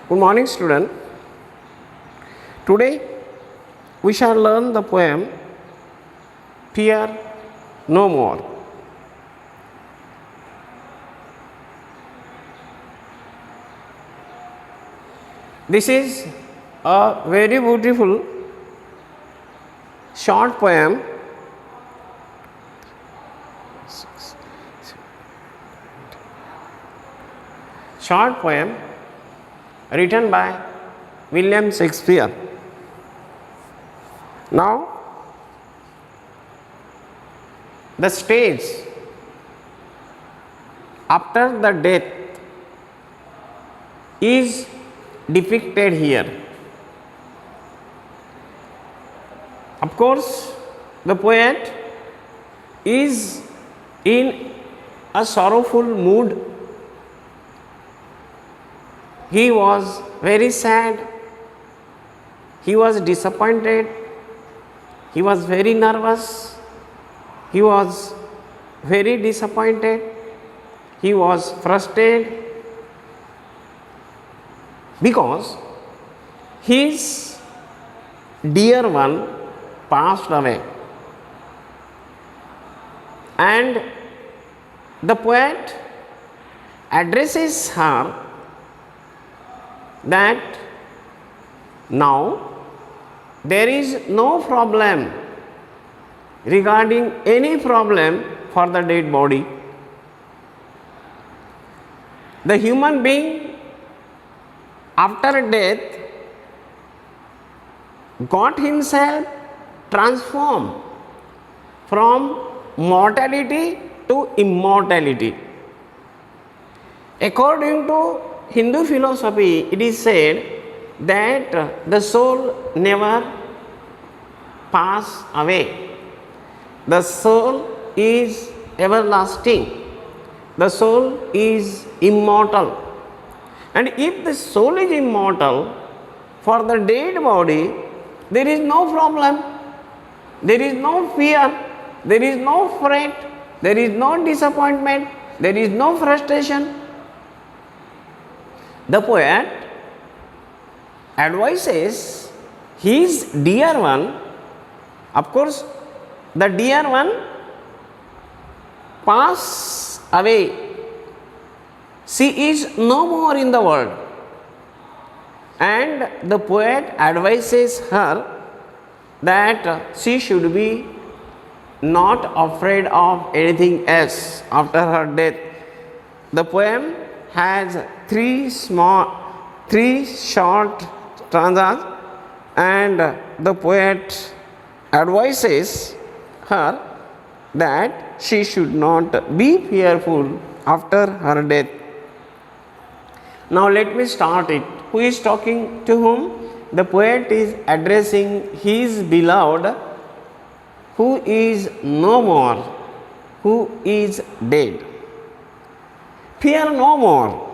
Good morning, student. Today we shall learn the poem Fear No More. This is a very beautiful short poem written by William Shakespeare. Now, the stage after the death is depicted here. Of course, the poet is in a sorrowful mood. He was very sad, he was disappointed, he was very nervous, he was very disappointed, he was frustrated because his dear one passed away. And the poet addresses her that now there is no problem regarding any problem for the dead body. The human being after death got himself transformed from mortality to immortality. According to Hindu philosophy, it is said that the soul never passes away. The soul is everlasting. The soul is immortal. And if the soul is immortal, for the dead body, there is no problem, there is no fear, there is no fret, there is no disappointment, there is no frustration. The poet advises his dear one, of course, the dear one passed away. She is no more in the world. And the poet advises her that she should be not afraid of anything else after her death. The poem has three short stanzas, and the poet advises her that she should not be fearful after her death. Now let me start it. Who is talking to whom? The poet is addressing his beloved who is no more, who is dead. Fear no more.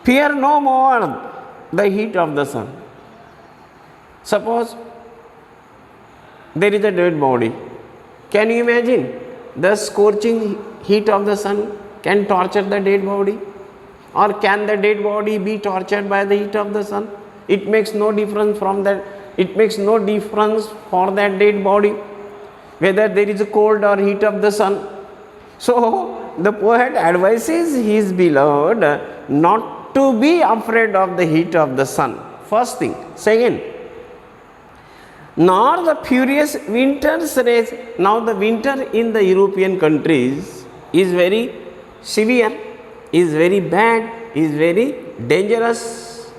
Fear no more the heat of the sun. Suppose there is a dead body. Can you imagine? The scorching heat of the sun can torture the dead body? Or can the dead body be tortured by the heat of the sun? It makes no difference from that. It makes no difference for that dead body whether there is a cold or heat of the sun. So the poet advises his beloved not to be afraid of the heat of the sun. First thing. Second, nor the furious winter's rays. Now the winter in the European countries is very severe, is very bad, is very dangerous.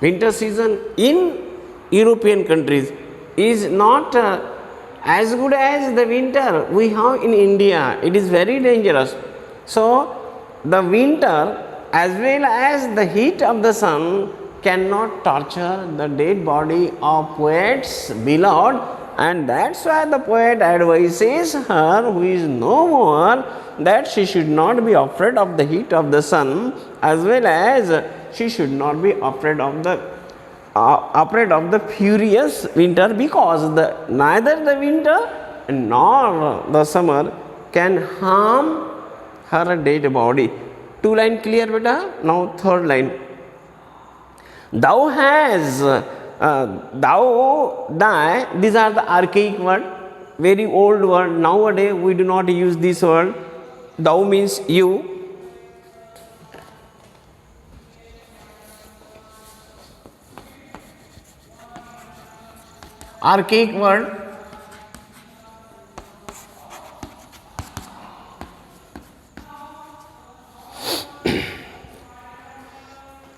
Winter season in European countries is not as good as the winter we have in India. It is very dangerous. So the winter as well as the heat of the sun cannot torture the dead body of poet's beloved, and that's why the poet advises her who is no more that she should not be afraid of the heat of the sun, as well as she should not be afraid of the furious winter, because neither the winter nor the summer can harm her dead body. Two line clear, beta? Now third line. Thou has, thou, thy, these are the archaic word, very old word. Nowadays we do not use this word. Thou means you. Archaic word.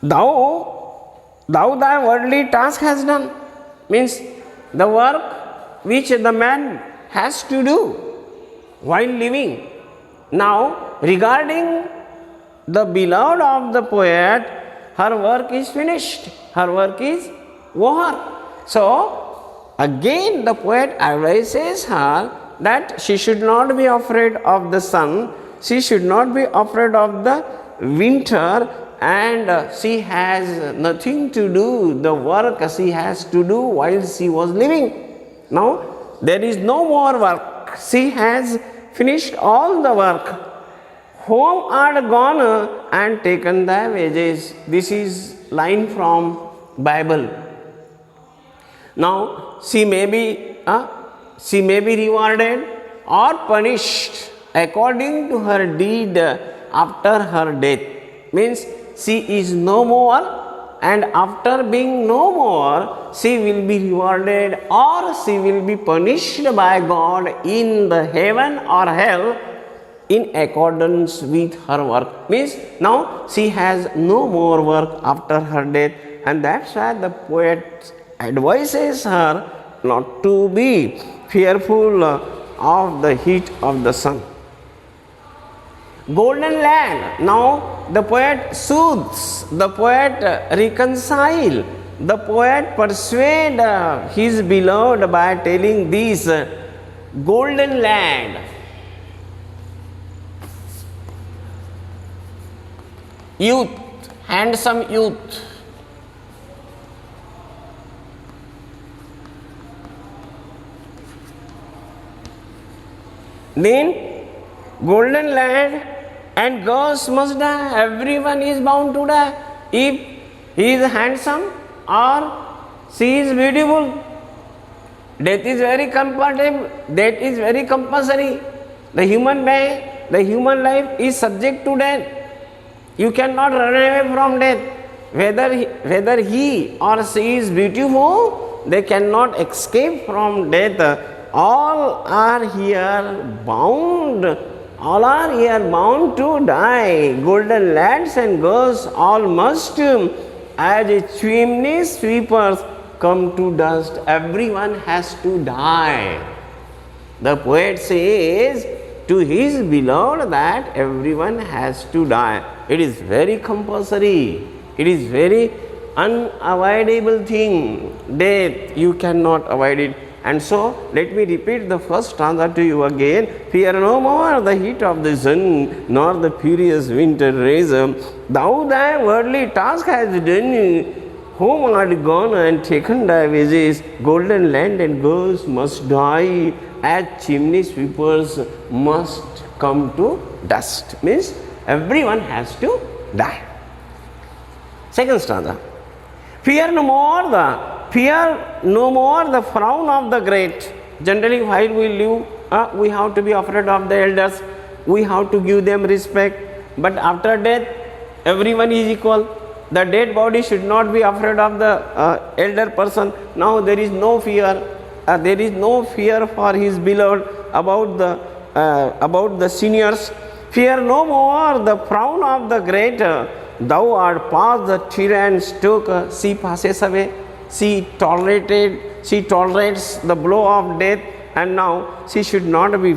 Thou thy worldly task has done, means the work which the man has to do while living. Now, regarding the beloved of the poet, her work is finished, her work is over. So, again the poet advises her that she should not be afraid of the sun, she should not be afraid of the winter, and she has nothing to do, the work she has to do while she was living. Now, there is no more work, she has finished all the work. Home art gone and taken thy wages. This is line from Bible. Now, she may be rewarded or punished according to her deed after her death. Means she is no more, and after being no more, she will be rewarded or she will be punished by God in the heaven or hell in accordance with her work. Means now she has no more work after her death, and that's why the poet advises her not to be fearful of the heat of the sun. Golden land. Now the poet soothes, the poet reconciles, the poet persuades his beloved by telling this golden land. Youth, handsome youth. Then golden land and girls must die. Everyone is bound to die. If he is handsome or she is beautiful, death is very compulsory. Death is very compulsory. The human life is subject to death. You cannot run away from death. Whether he or she is beautiful, they cannot escape from death. All are here bound to die. Golden lads and girls all must, as a chimney sweepers, come to dust. Everyone has to die. The poet says to his beloved that everyone has to die. It is very compulsory. It is very unavoidable thing. Death, you cannot avoid it. And so, let me repeat the first stanza to you again. Fear no more the heat of the sun, nor the furious winter rays. Thou thy worldly task hast done, home art gone and taken thy wages. Golden land and girls must die, as chimney sweepers must come to dust. Means, everyone has to die. Second stanza. Fear no more the frown of the great. Generally, while we live, we have to be afraid of the elders. We have to give them respect. But after death, everyone is equal. The dead body should not be afraid of the elder person. Now there is no fear. There is no fear for his beloved about the seniors. Fear no more the frown of the great. Thou art past the tyrant's stroke. She passes away. She tolerates the blow of death, and now she should not be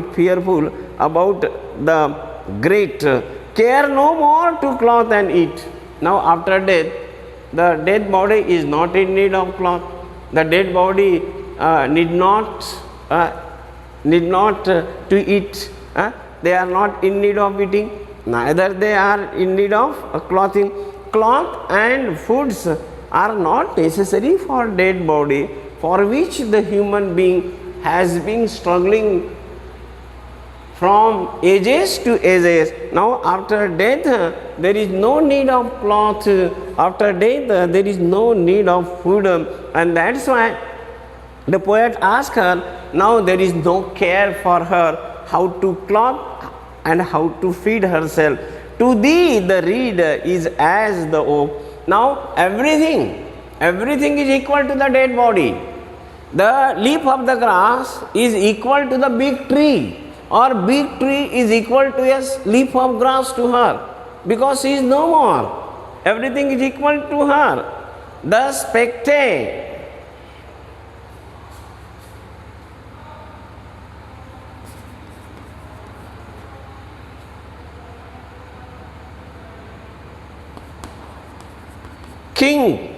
fearful about the great. Care no more to cloth and eat. Now after death, the dead body is not in need of cloth. The dead body need not to eat. They are not in need of eating. Neither they are in need of clothing. Cloth and foods are not necessary for dead body, for which the human being has been struggling from ages to ages. Now after death there is no need of cloth, after death there is no need of food, and that's why the poet asks her, now there is no care for her, how to clothe and how to feed herself. To thee the reed is as the oak. Now everything is equal to the dead body. The leaf of the grass is equal to the big tree, or big tree is equal to a leaf of grass to her, because she is no more. Everything is equal to her. The spectate. King,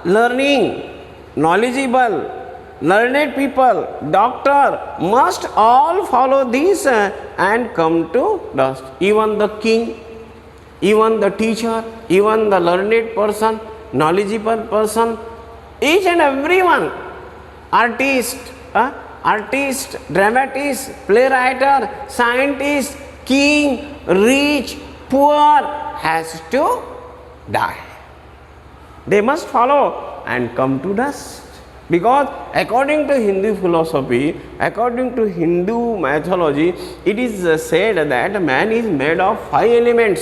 learning, knowledgeable, learned people, doctor must all follow this and come to dust. Even the king, even the teacher, even the learned person, knowledgeable person, each and everyone, artist, dramatist, playwright, scientist, king, rich, poor, has to die. They must follow and come to dust. Because according to Hindu philosophy, according to Hindu mythology, it is said that man is made of 5 elements: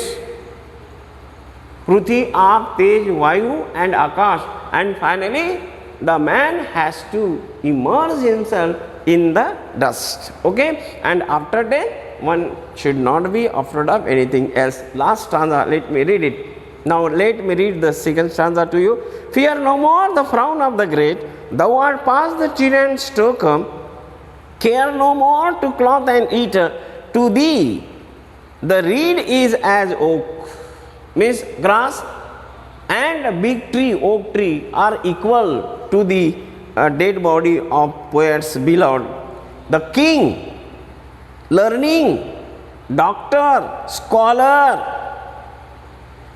Prithvi, Aap, Tej, Vayu and Akash. And finally, the man has to immerse himself in the dust. Okay? And after death, one should not be afraid of anything else. Last stanza, let me read it. Now let me read the second stanza to you. Fear no more the frown of the great, thou art past the tyrant's stroke. Care no more to clothe and eat. To thee the reed is as oak. Means grass and big tree, oak tree, are equal to the dead body of poet's beloved. The king, learning, doctor, scholar.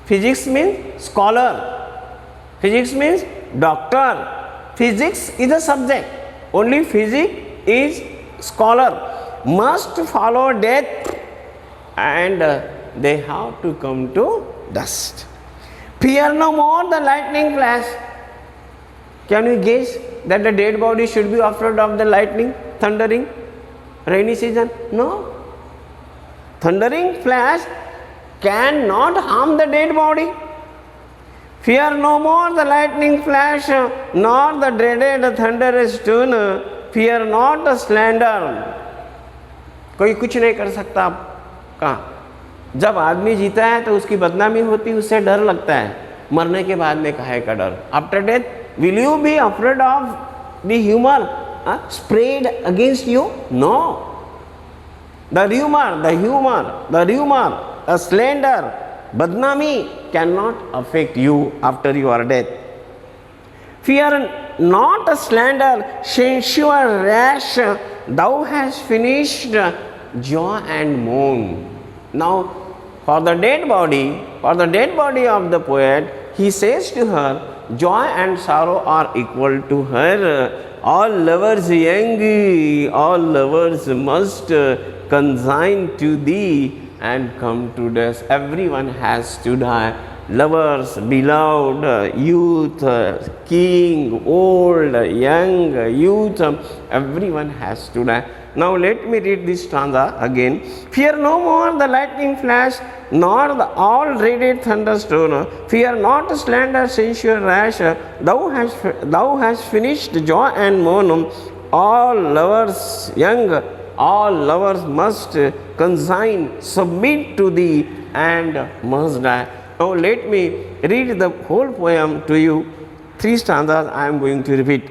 Physics means scholar. Physics means doctor. Physics is a subject. Only physics is scholar. Must follow death, and they have to come to dust. Fear no more the lightning flash. Can you guess that the dead body should be afraid of the lightning, thundering? Rainy season? No. Thundering flash cannot harm the dead body. Fear no more the lightning flash, nor the dreaded thunderous stone. Fear not the slander. कोई कुछ नहीं कर सकता आपका. जब आदमी जीता है तो उसकी बदनामी होती, उससे डर लगता है. मरने के बाद में काहे का डर? After death, will you be afraid of the humor spread against you? No. The rumor, a slander, badnami cannot affect you after your death. Fear not a slander, censure rash, thou hast finished joy and mourn. Now, for the dead body of the poet, he says to her, joy and sorrow are equal to her. All lovers young, all lovers must consign to thee and come to dust. Everyone has to die. Lovers, beloved, youth, king, old, young, youth, everyone has to die. Now let me read this stanza again. Fear no more the lightning flash, nor the all dreaded thunderstorm. Fear not slander, censure rash. Thou hast finished joy and mourn. All lovers young, all lovers must consign, submit to thee, and must die. Now let me read the whole poem to you. 3 stanzas I am going to repeat.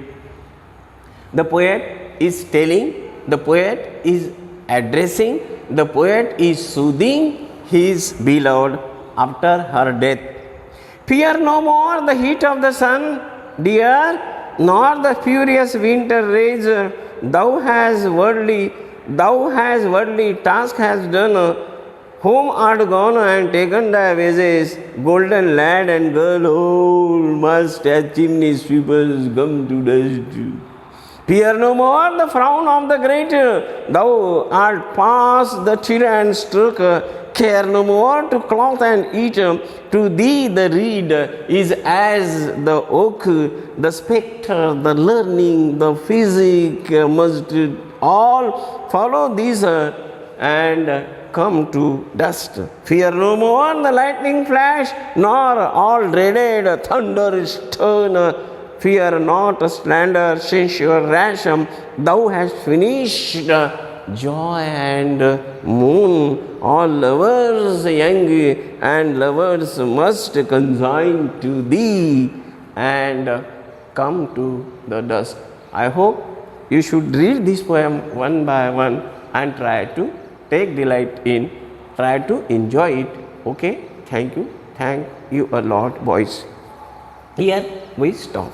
The poet is telling, the poet is addressing, the poet is soothing his beloved after her death. Fear no more the heat of the sun, dear, nor the furious winter rage. Thou hast worldly task has done. Home art gone and taken thy wages, golden lad and girl, all must as chimney sweepers come to dust. Fear no more the frown of the great. Thou art past the tyrant's stroke. Care no more to cloth and eat. To thee the reed is as the oak, the spectre, the learning, the physic must all follow these and come to dust. Fear no more the lightning flash, nor all dreaded thunder stern. Fear not slander, since your ration thou hast finished. Joy and moon, all lovers young and lovers must consign to thee and come to the dust. I hope you should read this poem one by one and try to take delight in, try to enjoy it. Okay, thank you a lot, boys. Here we stop.